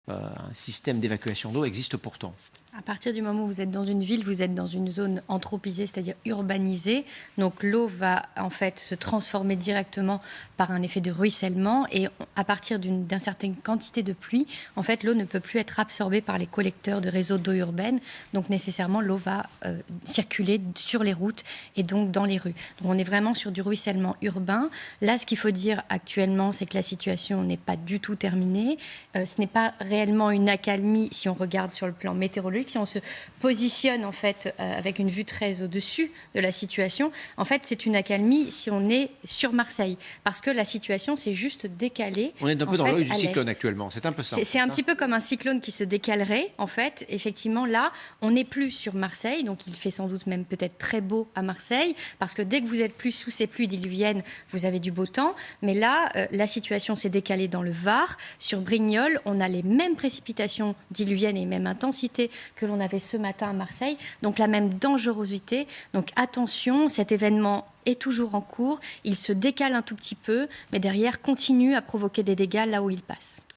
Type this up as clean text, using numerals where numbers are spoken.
un système d'évacuation d'eau existe pourtant. À partir du moment où vous êtes dans une ville, vous êtes dans une zone anthropisée, c'est-à-dire urbanisée. Donc l'eau va en fait se transformer directement par un effet de ruissellement. Et à partir d'une certaine quantité de pluie, en fait, l'eau ne peut plus être absorbée par les collecteurs de réseaux d'eau urbaine. Donc nécessairement, l'eau va circuler sur les routes et donc dans les rues. Donc on est vraiment sur du ruissellement urbain. Là, ce qu'il faut dire actuellement, c'est que la situation n'est pas du tout terminée. Ce n'est pas réellement une accalmie si on regarde sur le plan météorologique. Si on se positionne en fait avec une vue très au-dessus de la situation, en fait c'est une accalmie si on est sur Marseille, parce que la situation s'est juste décalée. On est un peu dans l'œil du cyclone actuellement, c'est un peu ça. C'est un petit peu comme un cyclone qui se décalerait en fait. Effectivement là, on n'est plus sur Marseille, donc il fait sans doute même peut-être très beau à Marseille, parce que dès que vous êtes plus sous ces pluies diluviennes, vous avez du beau temps. Mais là, la situation s'est décalée dans le Var. Sur Brignoles, on a les mêmes précipitations diluviennes et même intensité que l'on avait ce matin à Marseille, donc la même dangerosité. Donc attention, cet événement est toujours en cours, il se décale un tout petit peu, mais derrière continue à provoquer des dégâts là où il passe.